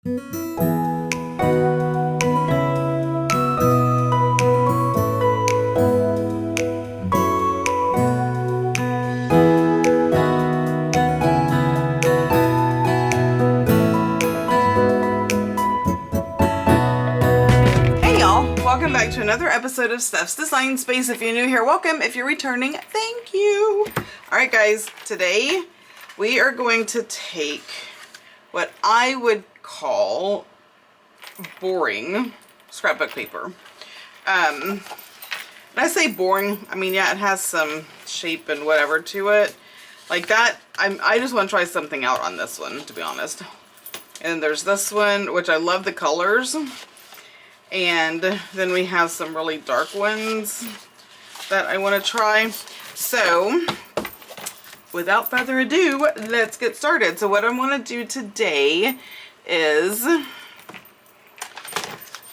Welcome back to another episode of Steph's Design Space. If you're new here, welcome. If you're returning, thank you. Alright guys, today we are going to take what I would call boring scrapbook paper. When I say boring, I mean, yeah, it has some shape and whatever to it. Like that, I just want to try something out on this one, to be honest. And there's this one, which I love the colors. And then we have some really dark ones that I want to try. So, without further ado, let's get started. So what I want to do today is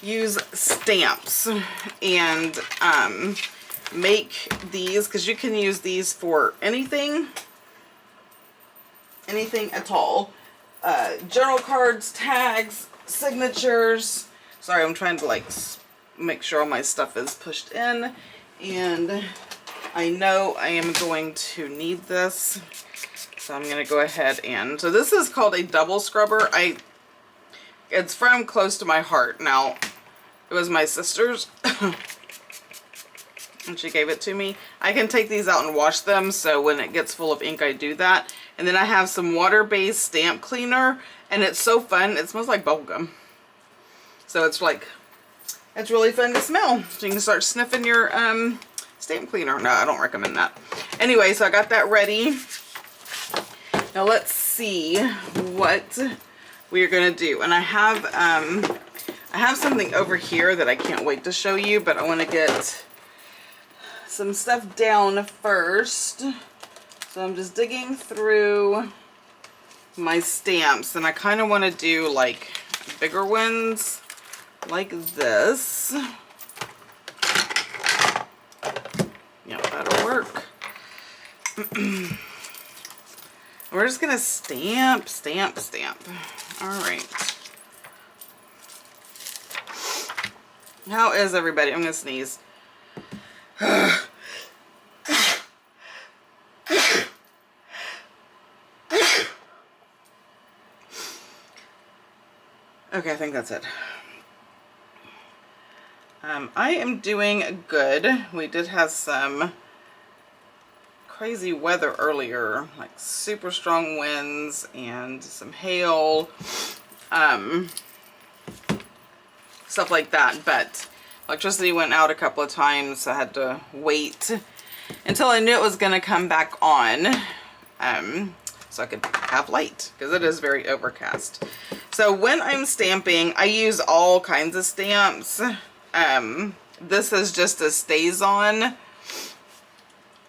use stamps and make these, because you can use these for anything at all. Journal cards, tags, signatures. Sorry, I'm trying to like make sure all my stuff is pushed in, and I know I am going to need this, so I'm going to go ahead and, so this is called a double scrubber. It's from close to my heart. Now, it was my sister's, and she gave it to me. I can take these out and wash them, so when it gets full of ink, I do that. And then I have some water-based stamp cleaner, and it's so fun. It smells like bubblegum. So it's like, it's really fun to smell. So you can start sniffing your stamp cleaner. No, I don't recommend that. Anyway, so I got that ready. Now let's see what we're gonna do. And I have something over here that I can't wait to show you, but I want to get some stuff down first. So I'm just digging through my stamps, and I kind of want to do like bigger ones. Like this. Yeah, that'll work. We're just gonna stamp. Alright. How is everybody? I'm gonna sneeze. Okay, I think that's it. I am doing good. We did have some crazy weather earlier, like super strong winds and some hail, stuff like that. But electricity went out a couple of times, so I had to wait until I knew it was going to come back on, so I could have light, because it is very overcast. So when I'm stamping, I use all kinds of stamps. This is just a StazOn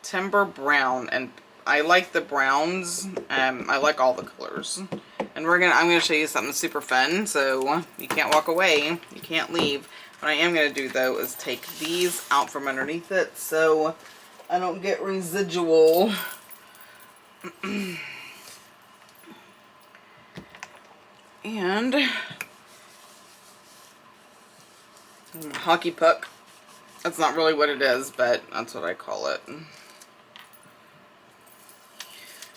Timber Brown, and I like the browns. I like all the colors. And I'm gonna show you something super fun, so you can't walk away, you can't leave. What I am gonna do though is take these out from underneath it so I don't get residual and hockey puck. That's not really what it is, but that's what I call it.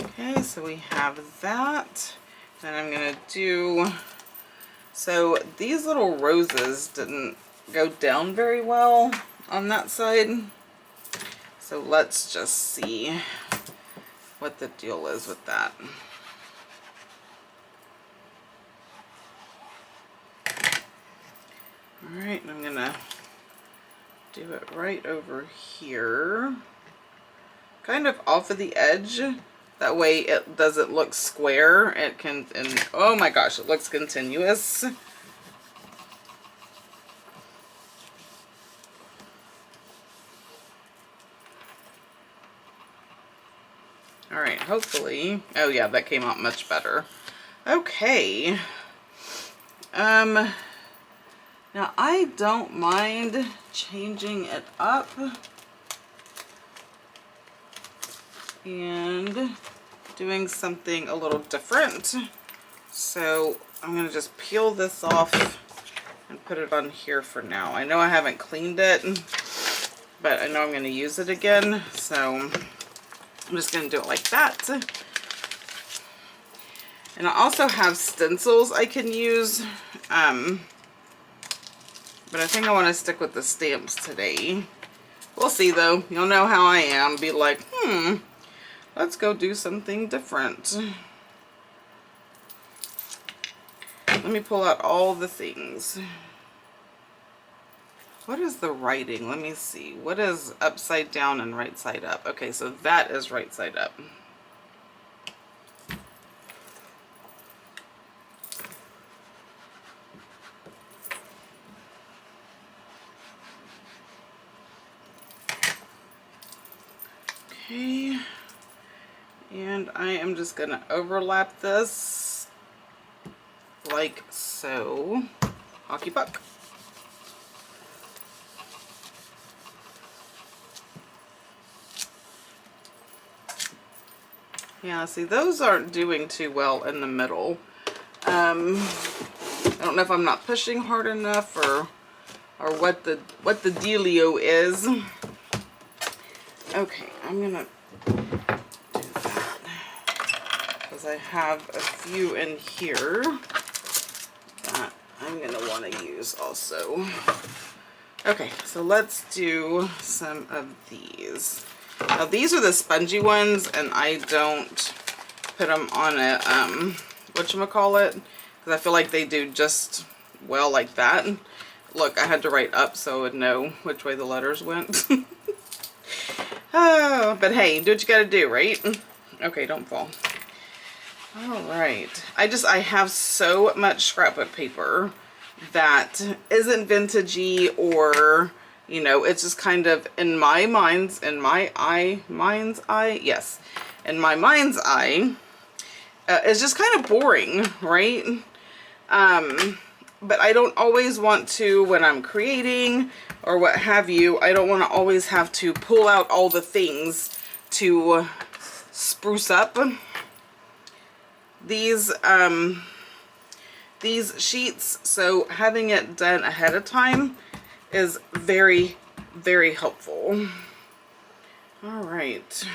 Okay, so we have that. Then I'm gonna do, so these little roses didn't go down very well on that side. So let's just see what the deal is with that. Alright, I'm gonna do it right over here, kind of off of the edge. That way it doesn't look square. It can, and oh my gosh, it looks continuous. Alright, hopefully, oh yeah, that came out much better. Okay. Now I don't mind changing it up and doing something a little different. So I'm gonna just peel this off and put it on here for now. I know I haven't cleaned it, but I know I'm gonna use it again, so I'm just gonna do it like that. And I also have stencils I can use, but I think I want to stick with the stamps today. We'll see though. You'll know how I am. Be like, let's go do something different. Let me pull out all the things. What is the writing? Let me see. What is upside down and right side up? Okay, so that is right side up. Okay, and I am just gonna overlap this like so. Hockey puck. Yeah, see, those aren't doing too well in the middle. I don't know if I'm not pushing hard enough or what the dealio is. Okay, I'm gonna do that because I have a few in here that I'm gonna want to use also. Okay, so let's do some of these. Now these are the spongy ones, and I don't put them on a whatchamacallit, because I feel like they do just well like that. Look, I had to write up so I would know which way the letters went. Oh, but hey, do what you gotta do, right? Okay, don't fall. All right. I have so much scrapbook paper that isn't vintagey, or, you know, it's just kind of in my mind's eye, yes. In my mind's eye, it's just kind of boring, right? But I don't always want to, when I'm creating or what have you, I don't want to always have to pull out all the things to spruce up these sheets. So having it done ahead of time is very, very helpful. All right.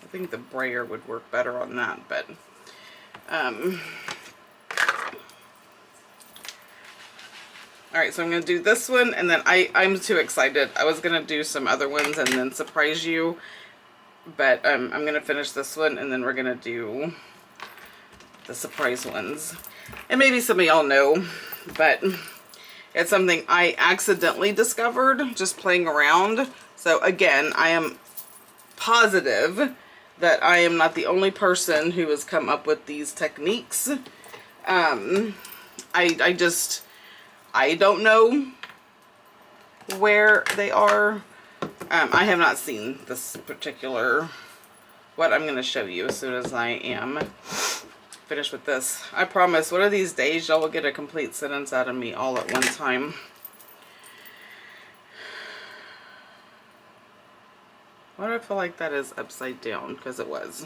I think the brayer would work better on that, but all right, so I'm gonna do this one, and then I'm too excited. I was gonna do some other ones and then surprise you, but I'm gonna finish this one, and then we're gonna do the surprise ones. And maybe some of y'all know, but it's something I accidentally discovered just playing around. So again, I am positive that I am not the only person who has come up with these techniques. I don't know where they are. I have not seen this particular, what I'm going to show you as soon as I am finished with this. I promise, one of these days y'all will get a complete sentence out of me all at one time. Why do I feel like that is upside down? Because it was.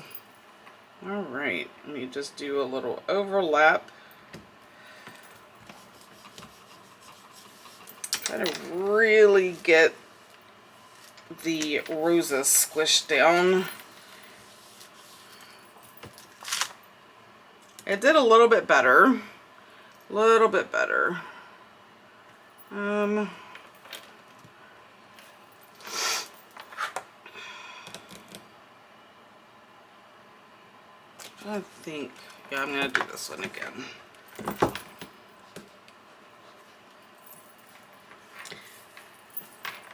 Alright, let me just do a little overlap. Kind of really get the roses squished down. It did a little bit better. A little bit better. I think, yeah, I'm going to do this one again.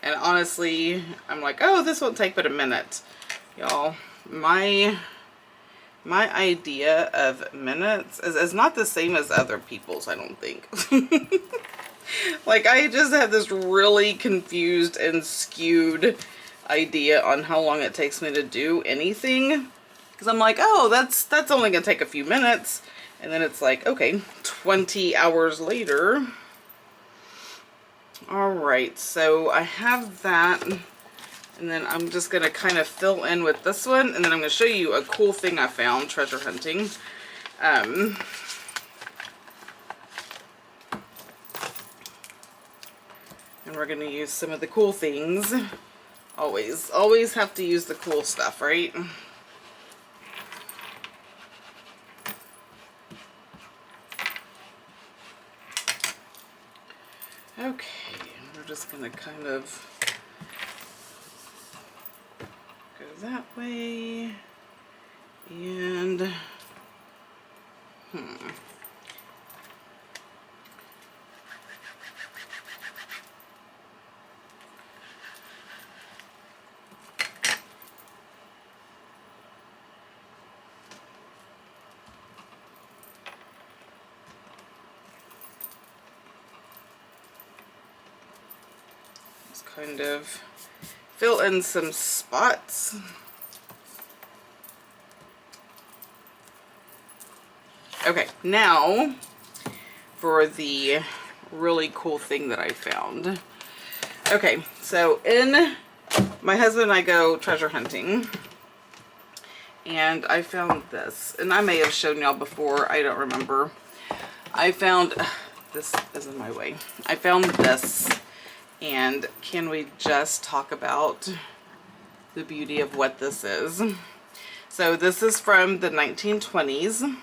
And honestly, I'm like, oh, this won't take but a minute. Y'all, my idea of minutes is not the same as other people's, I don't think. Like, I just have this really confused and skewed idea on how long it takes me to do anything. Because I'm like, oh, that's only going to take a few minutes. And then it's like, okay, 20 hours later. Alright, so I have that And then I'm just gonna kind of fill in with this one, and then I'm gonna show you a cool thing I found treasure hunting. And we're gonna use some of the cool things. Always have to use the cool stuff, right? Okay, we're just gonna kind of go that way, and just kind of fill in some spots. Okay, now for the really cool thing that I found. Okay, so my husband and I go treasure hunting, and I found this, and I may have shown y'all before, I don't remember. I found, this is in my way. I found this, and can we just talk about the beauty of what this is? So this is from the 1920s.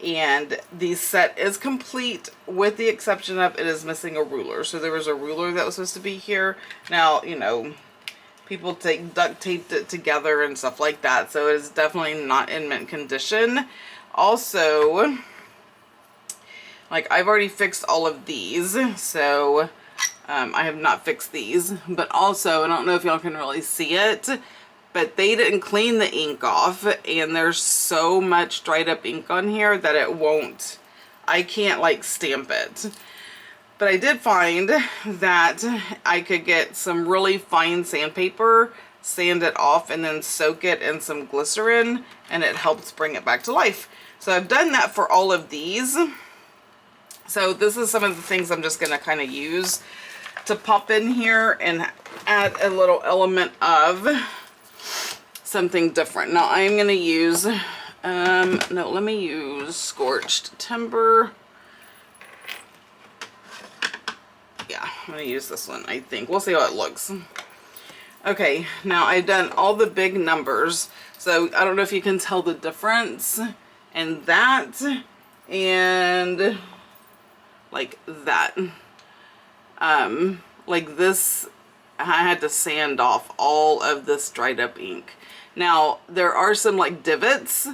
And the set is complete with the exception of it is missing a ruler. So there was a ruler that was supposed to be here. Now, you know, people duct taped it together and stuff like that. So it is definitely not in mint condition. Also, like I've already fixed all of these. So I have not fixed these. But also, I don't know if y'all can really see it, but they didn't clean the ink off, and there's so much dried up ink on here that it won't, I can't like stamp it. But I did find that I could get some really fine sandpaper, sand it off, and then soak it in some glycerin, and it helps bring it back to life. So I've done that for all of these. So this is some of the things I'm just gonna kind of use to pop in here and add a little element of something different. Now I'm going to use, no, let me use Scorched Timber. Yeah, I'm going to use this one, I think. We'll see how it looks. Okay, now I've done all the big numbers. So I don't know if you can tell the difference in that and like that. Like this, I had to sand off all of this dried up ink. Now, there are some like divots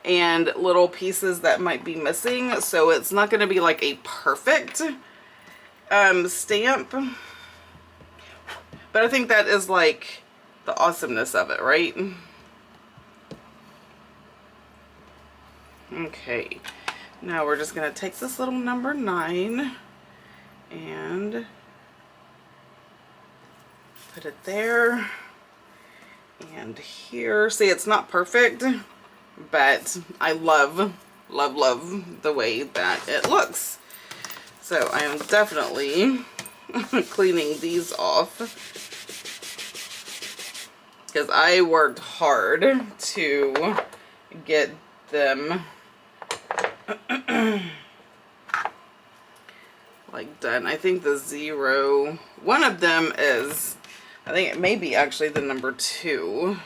and little pieces that might be missing, so it's not going to be like a perfect stamp. But I think that is like the awesomeness of it, right? Okay, now we're just going to take this little number 9 and put it there. And here, see, it's not perfect, but I love the way that it looks. So I am definitely cleaning these off because I worked hard to get them like done. I think the 0, one of them is, I think it may be actually the number 2.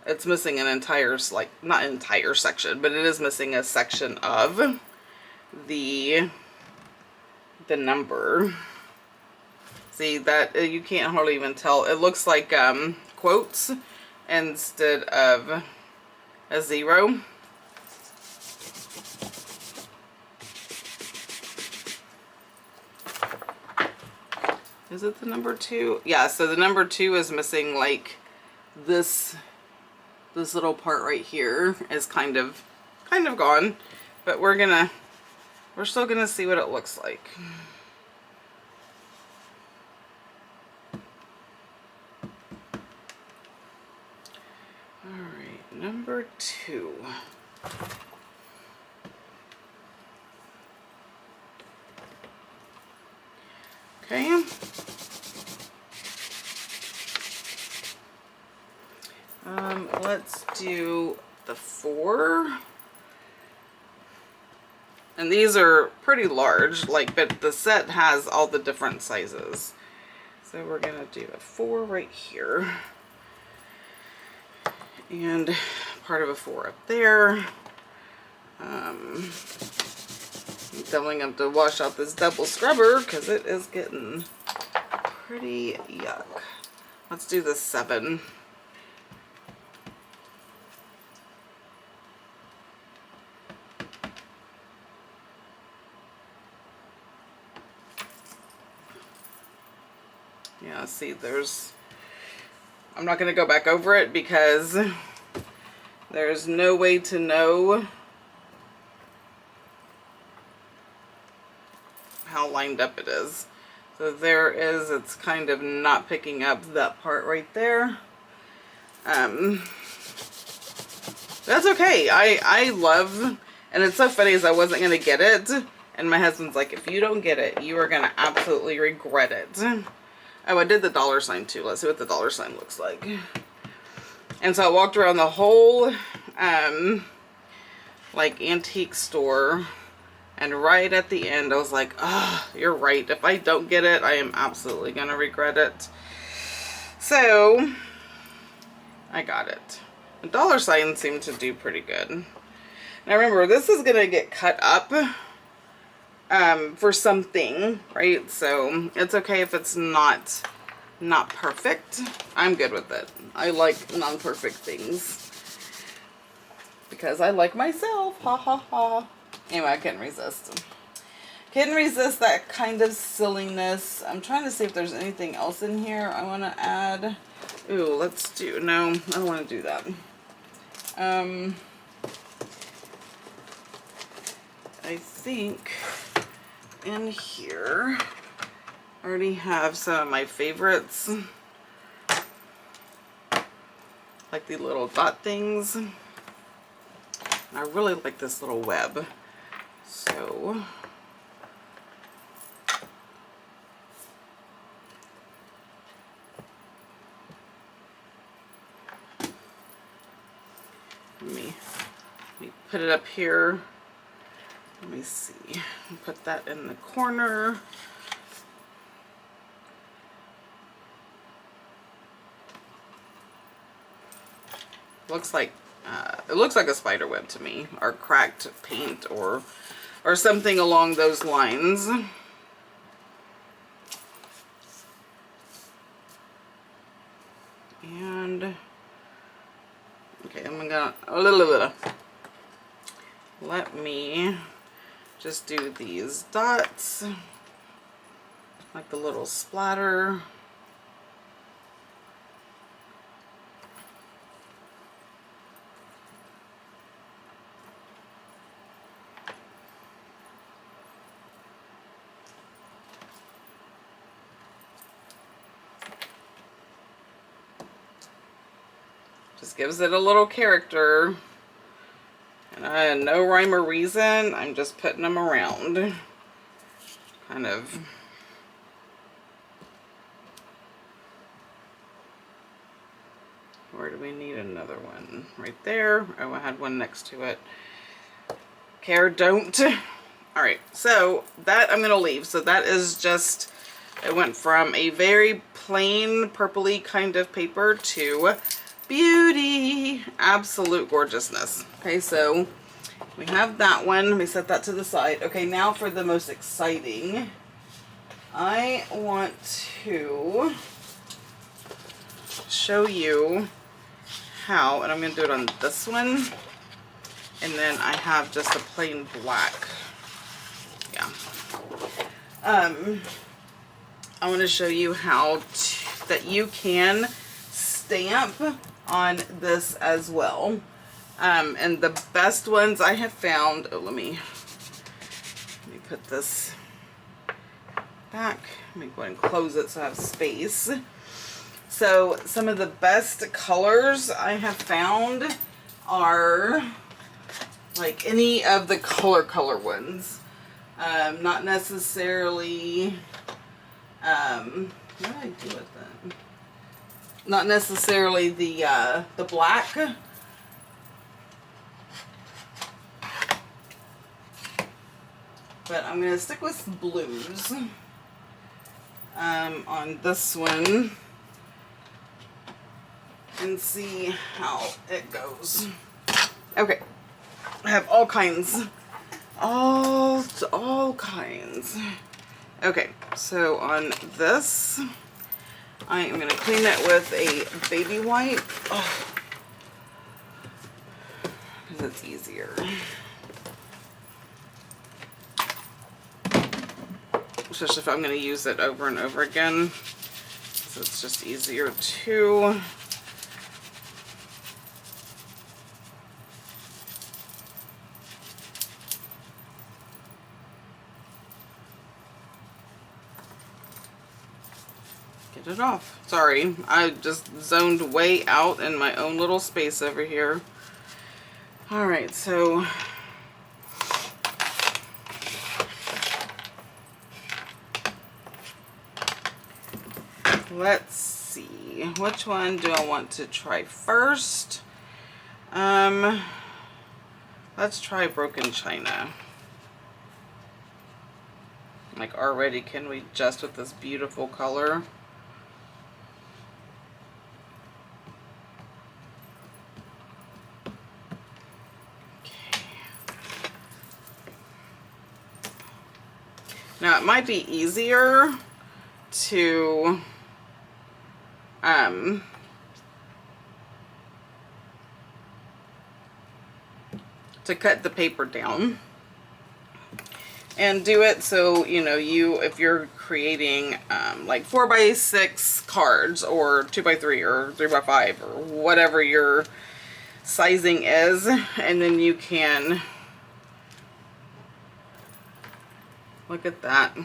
It's missing an entire, like, not entire section, but it is missing a section of the number. See, that you can't hardly even tell. It looks like quotes instead of a 0. Is it the number 2? Yeah, so the number 2 is missing like this little part right here is kind of gone, but we're still gonna see what it looks like. All right, number 2. Okay. Let's do the 4. And these are pretty large, like, but the set has all the different sizes. So we're gonna do a 4 right here. And part of a 4 up there. Definitely have to wash out this double scrubber because it is getting pretty yuck. Let's do the 7. Yeah, see, I'm not going to go back over it because there's no way to know how lined up it is. So there is, it's kind of not picking up that part right there. That's okay. I love, and it's so funny is I wasn't going to get it. And my husband's like, if you don't get it, you are going to absolutely regret it. Oh, I did the $sign too. Let's see what the $sign looks like. And so I walked around the whole, like, antique store. And right at the end, I was like, oh, you're right. If I don't get it, I am absolutely going to regret it. So, I got it. The $sign seemed to do pretty good. Now remember, this is going to get cut up for something, right? So, it's okay if it's not perfect. I'm good with it. I like non-perfect things. Because I like myself. Ha ha ha. Anyway, I couldn't resist. Couldn't resist that kind of silliness. I'm trying to see if there's anything else in here I want to add. Ooh, let's do, no, I don't want to do that. I think in here, I already have some of my favorites. Like the little dot things. And I really like this little web. So, let me put it up here. Let me see. Put that in the corner. Looks like it looks like a spider web to me, or cracked paint, or something along those lines. And okay, I'm gonna let me just do these dots, like the little splatter. Just gives it a little character. And I had no rhyme or reason. I'm just putting them around. Kind of. Where do we need another one? Right there. Oh, I had one next to it. Care, don't. Alright, so that I'm going to leave. So that is just, it went from a very plain purpley kind of paper to beauty, absolute gorgeousness. Okay, so we have that one. Let me set that to the side. Okay, now for the most exciting. I want to show you how, and I'm going to do it on this one, and then I have just a plain black. Yeah. I want to show you how that you can stamp on this as well. And the best ones I have found, oh, let me put this back. Let me go ahead and close it so I have space. So some of the best colors I have found are like any of the color ones. Not necessarily, what did I do with them? Not necessarily the black. But I'm going to stick with blues on this one and see how it goes. Okay, I have all kinds. All kinds. Okay, so on this, I am going to clean it with a baby wipe. Oh, because it's easier. Especially if I'm going to use it over and over again. So it's just easier to get it off. Sorry, I just zoned way out in my own little space over here. Alright, so let's see. Which one do I want to try first? Let's try Broken China. Like already, can we just with this beautiful color? Now it might be easier to cut the paper down and do it so, you know, if you're creating like 4x6 cards or 2x3 or 3x5 or whatever your sizing is, and then you can look at that.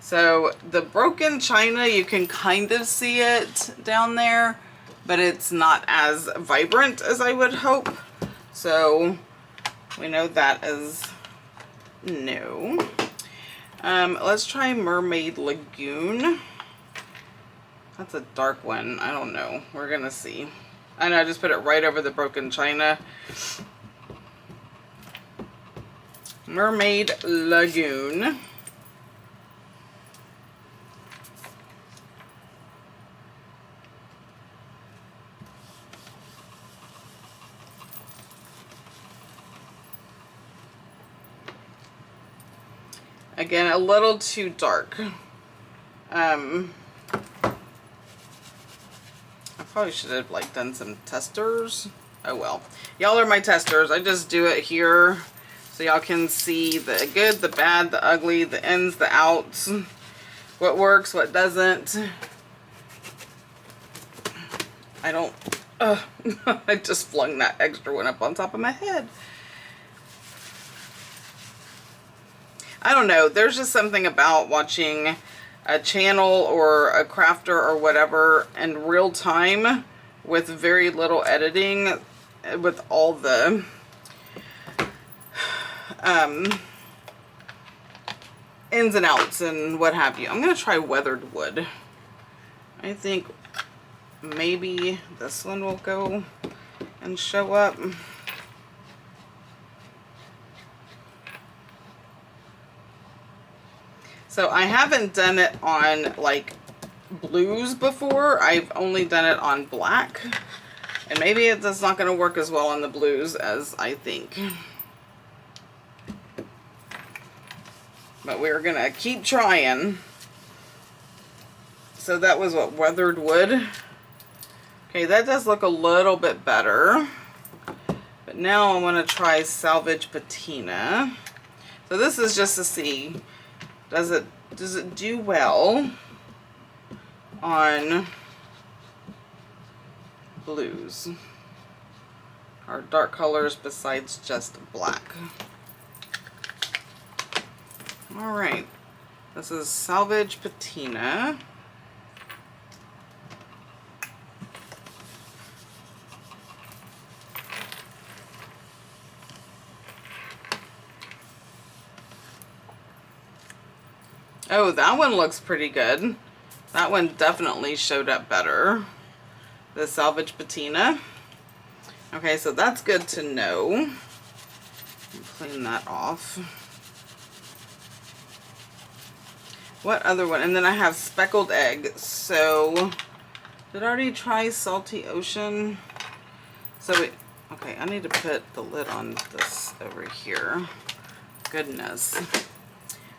So the Broken China, you can kind of see it down there, but it's not as vibrant as I would hope. So we know that is no. Let's try Mermaid Lagoon. That's a dark one. I don't know. We're gonna see. I know I just put it right over the Broken China. Mermaid Lagoon. Again, a little too dark. I probably should have like done some testers. Oh well. Y'all are my testers. I just do it here so y'all can see the good, the bad, the ugly, the ins, the outs, what works, what doesn't. I don't, I just flung that extra one up on top of my head. I don't know, there's just something about watching a channel or a crafter or whatever in real time with very little editing, with all the ins and outs and what have you. I'm going to try Weathered Wood. I think maybe this one will go and show up. So I haven't done it on like blues before. I've only done it on black. And maybe it's not going to work as well on the blues as I think. But we're going to keep trying. So that was what, Weathered Wood. Okay, that does look a little bit better. But now I want to try Salvage Patina. So this is just to see, does it do well on blues or dark colors besides just black. All right, this is Salvage Patina. Oh, that one looks pretty good. That one definitely showed up better. The Salvage Patina. Okay, so that's good to know. Clean that off. What other one? And then I have Speckled Egg. So, did I already try Salty Ocean? So, okay, I need to put the lid on this over here. Goodness.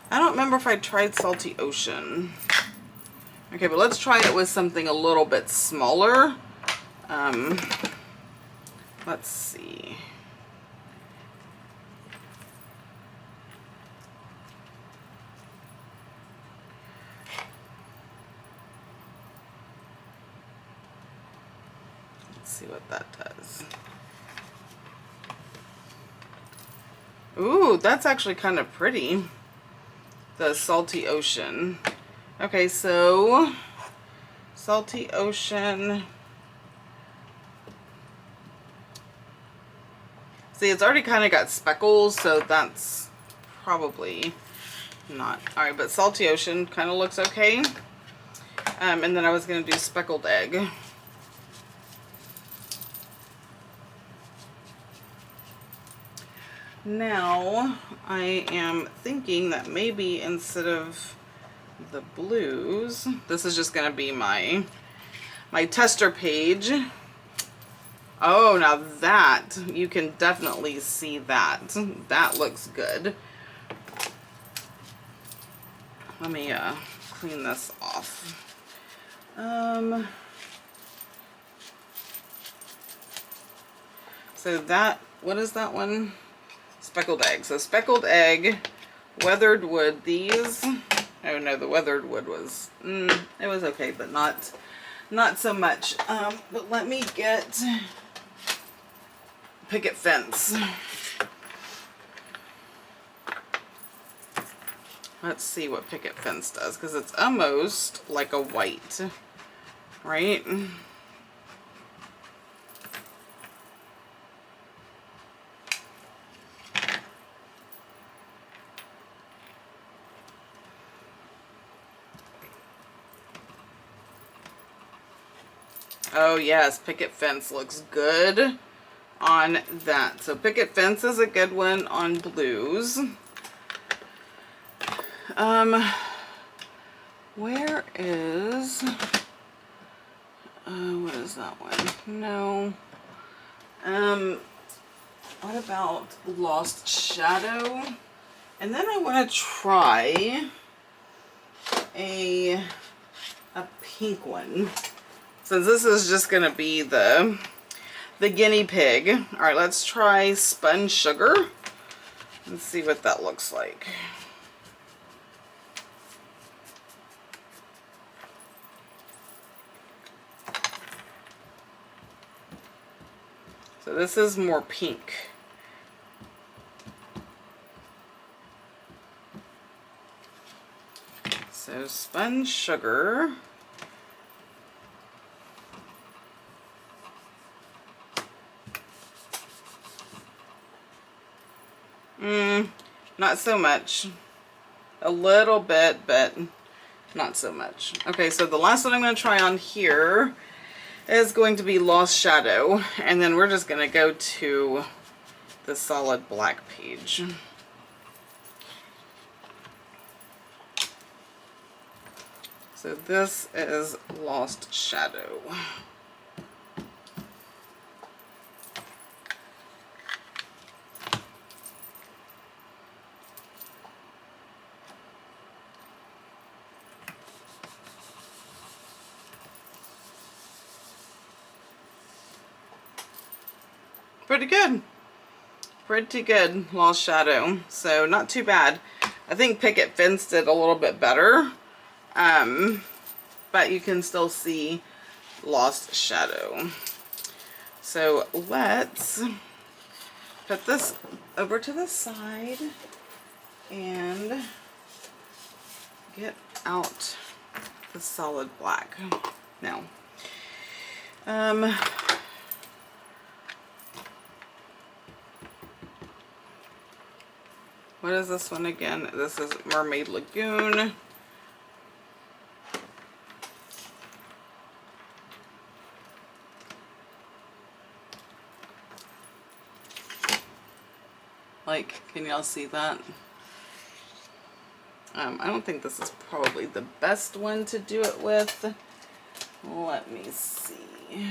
I don't remember if I tried Salty Ocean. Okay, but let's try it with something a little bit smaller. Let's see. Let's see what that does. Ooh, that's actually kind of pretty. The Salty Ocean. Okay, so Salty Ocean. See, it's already kind of got speckles, so that's probably not. Alright, but Salty Ocean kind of looks okay. And then I was going to do Speckled Egg. Now, I am thinking that maybe instead of the blues, this is just going to be my tester page. Oh, now that, you can definitely see that. That looks good. Let me clean this off. So that, what is that one? Speckled Egg. So Speckled Egg, Weathered Wood, these. Oh no, the Weathered Wood was, it was okay, but not so much. But let me get Picket Fence. Let's see what Picket Fence does, because it's almost like a white, right? Oh yes, Picket Fence looks good on that. So Picket Fence is a good one on blues. Where is, what is that one? No. What about Lost Shadow? And then I want to try a pink one. Since this is just going to be the guinea pig. All right, let's try Spun Sugar. Let's see what that looks like. So this is more pink. So Spun Sugar. Not so much. A little bit, but not so much. Okay, so the last one I'm going to try on here is going to be Lost Shadow. And then we're just going to go to the solid black page. So this is Lost Shadow. Pretty good. Pretty good, Lost Shadow. So not too bad. I think Picket Fence did a little bit better. But you can still see Lost Shadow. So let's put this over to the side and get out the solid black. Now, what is this one again? This is Mermaid Lagoon. Like, can y'all see that? I don't think this is probably the best one to do it with. Let me see.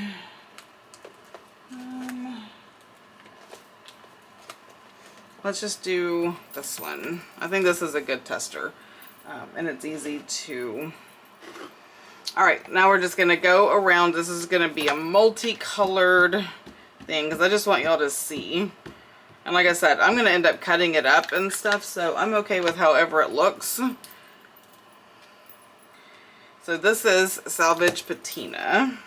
Let's just do this one. I think this is a good tester. And it's easy to... Alright, now we're just going to go around. This is going to be a multicolored thing because I just want y'all to see. And like I said, I'm going to end up cutting it up and stuff, so I'm okay with however it looks. So this is Salvage Patina.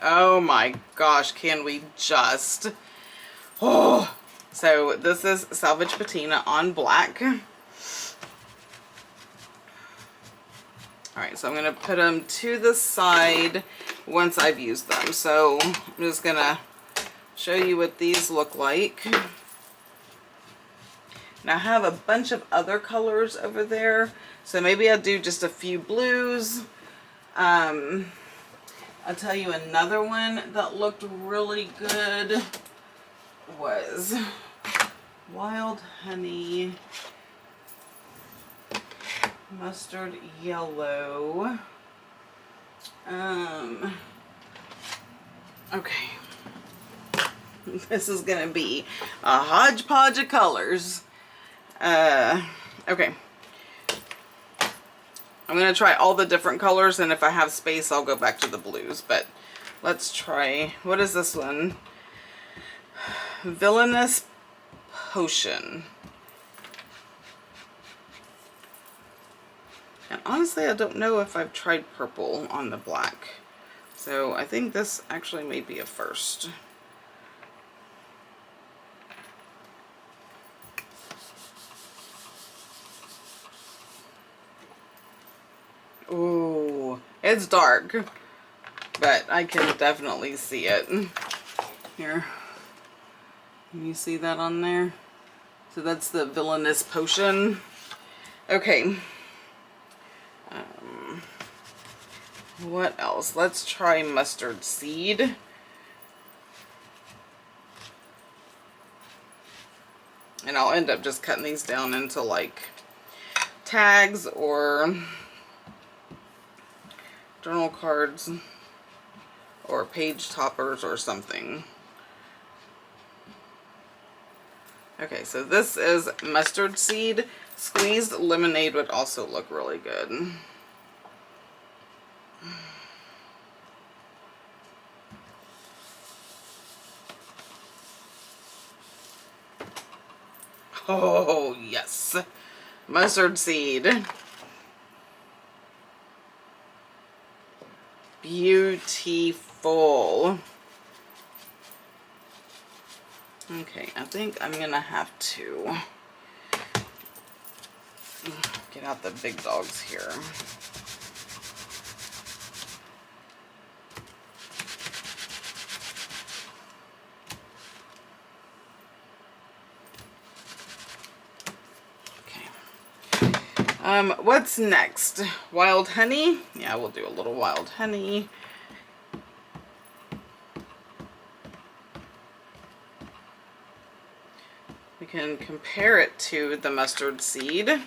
Oh my gosh, can we just... Oh! So this is Salvage Patina on black. Alright, so I'm going to put them to the side once I've used them. So I'm just going to show you what these look like. Now I have a bunch of other colors over there. So maybe I'll do just a few blues. I'll tell you another one that looked really good was Wild Honey Mustard Yellow. Okay. This is gonna be a hodgepodge of colors. Okay. I'm gonna try all the different colors, and if I have space, I'll go back to the blues. But let's try, what is this one? Villainous Potion. And honestly, I don't know if I've tried purple on the black. So I think this actually may be a first. Ooh, it's dark, but I can definitely see it. Here, can you see that on there? So that's the Villainous Potion. Okay. What else? Let's try Mustard Seed. And I'll end up just cutting these down into like tags or journal cards or page toppers or something. Okay, so this is Mustard Seed. Squeezed lemonade would also look really good. Oh, yes. Mustard seed. Beautiful. Okay, I think I'm gonna have to get out the big dogs here. What's next? Wild honey? Yeah, we'll do a little wild honey. We can compare it to the mustard seed.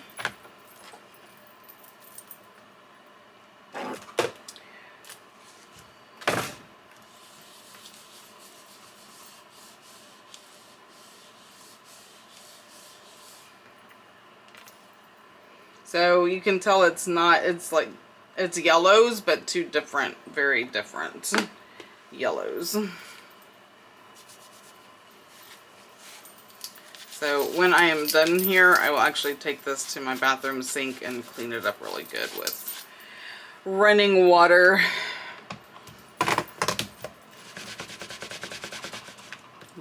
So you can tell it's not, it's like, it's yellows, but two different, very different yellows. So when I am done here, I will actually take this to my bathroom sink and clean it up really good with running water.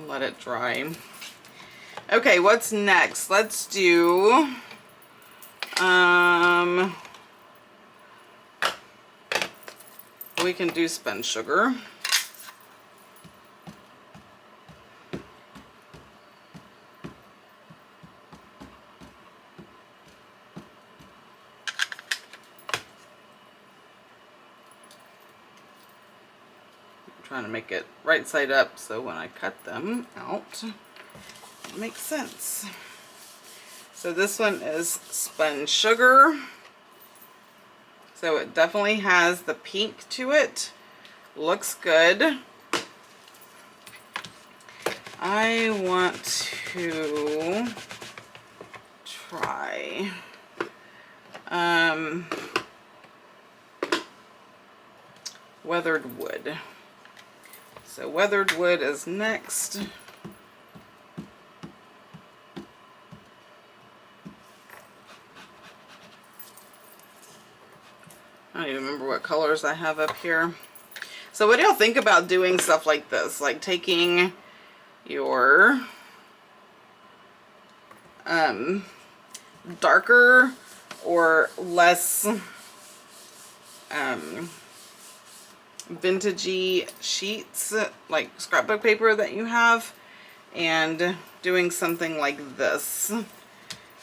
Let it dry. Okay, what's next? Let's do... we can do spun sugar. trying to make it right side up so when I cut them out, it makes sense. So this one is Spun Sugar. So it definitely has the pink to it. Looks good. I want to try Weathered Wood. So Weathered Wood is next. I don't even remember what colors I have up here. So what do y'all think about doing stuff like this? Like taking your darker or less vintagey sheets, like scrapbook paper that you have, and doing something like this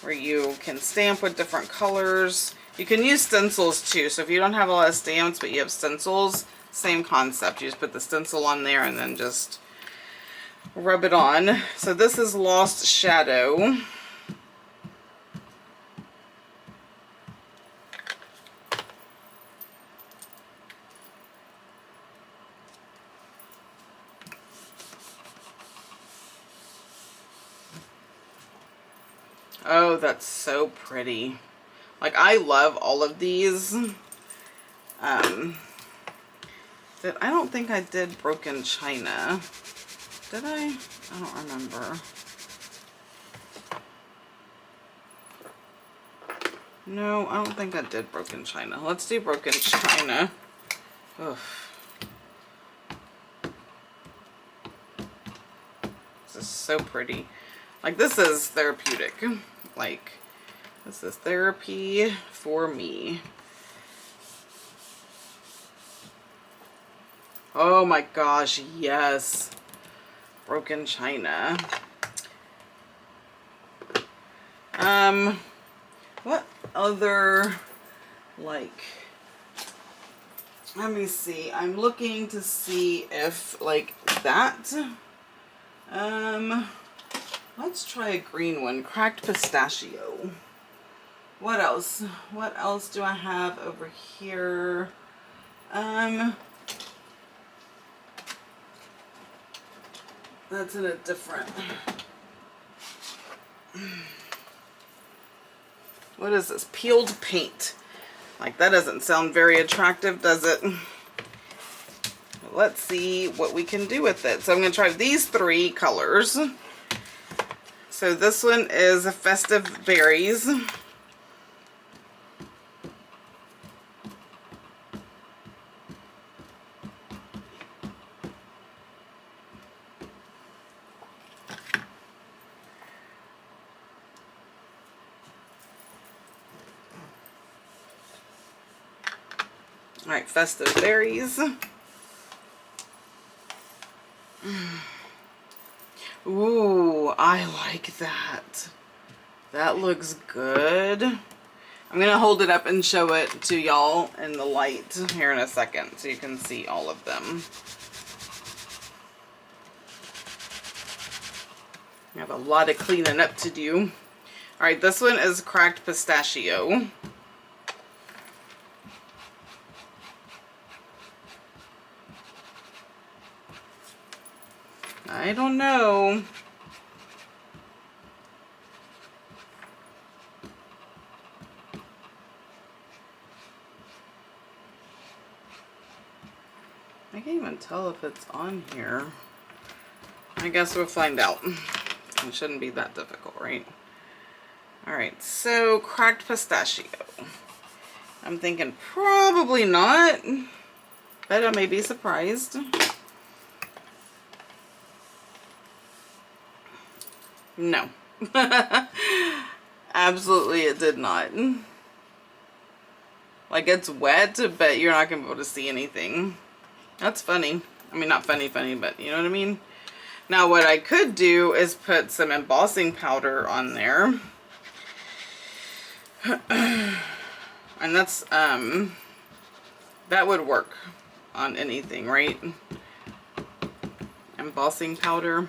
where you can stamp with different colors. You can use stencils too, so if you don't have a lot of stamps but you have stencils, same concept. You just put the stencil on there and then just rub it on. So this is Lost Shadow. Oh, that's so pretty. Like, I love all of these. I don't think I did Broken China. Did I? I don't remember. No, I don't think I did Broken China. Let's do Broken China. Ugh. This is so pretty. Like, this is therapeutic. Like, this is therapy for me. Oh my gosh, yes. Broken China. What other, like, let me see. I'm looking to see if, like, that. Let's try a green one. Cracked Pistachio. What else? What else do I have over here? That's in a different... What is this? Peeled paint. Like, that doesn't sound very attractive, does it? Let's see what we can do with it. So I'm going to try these 3 colors. So this one is Festive Berries. All right, Festive Berries. Ooh, I like that. That looks good. I'm going to hold it up and show it to y'all in the light here in a second so you can see all of them. I have a lot of cleaning up to do. All right, this one is Cracked Pistachio. I don't know. I can't even tell if it's on here. I guess we'll find out. It shouldn't be that difficult, right? Alright, so Cracked Pistachio. I'm thinking probably not, but I may be surprised. No. Absolutely it did not. Like, it's wet, but you're not going to be able to see anything. That's funny. I mean, not funny, but you know what I mean? Now, what I could do is put some embossing powder on there. And that's, that would work on anything, right? embossing powder.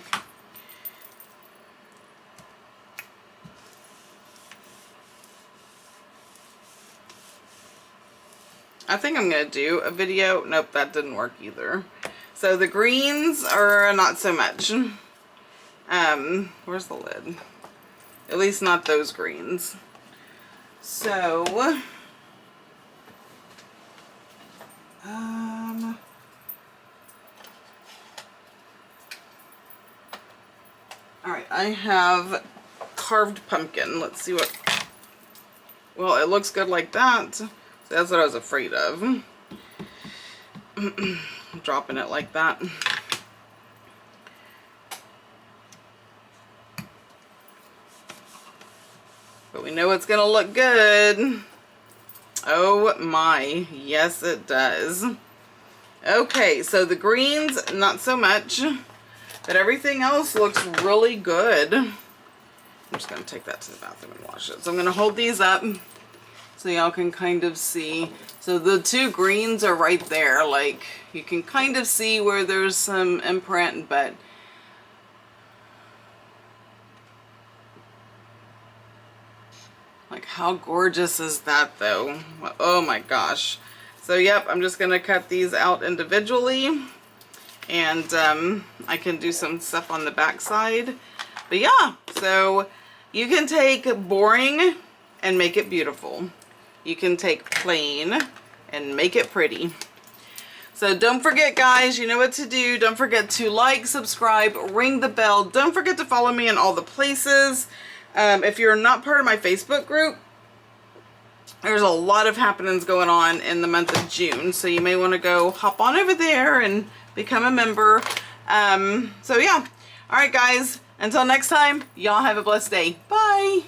I think I'm going to do a video. Nope, that didn't work either. So the greens are not so much. Where's the lid? At least not those greens. So, alright, I have carved pumpkin. Let's see what, well, it looks good like that. So that's what I was afraid of. Dropping it like that. But we know it's gonna look good. Oh my, yes it does. Okay, so the greens, not so much, but everything else looks really good. I'm just gonna take that to the bathroom and wash it. So I'm gonna hold these up so y'all can kind of see. So the two greens are right there, like you can kind of see where there's some imprint, but like how gorgeous is that though? Oh my gosh. So yep, I'm just gonna cut these out individually, and I can do some stuff on the back side. But yeah, so you can take boring and make it beautiful. You can take plain and make it pretty. So don't forget, guys, you know what to do. Don't forget to like, subscribe, ring the bell. Don't forget to follow me in all the places. If you're not part of my Facebook group, there's a lot of happenings going on in the month of June. So you may want to go hop on over there and become a member. So yeah. All right, guys. Until next time, y'all have a blessed day. Bye.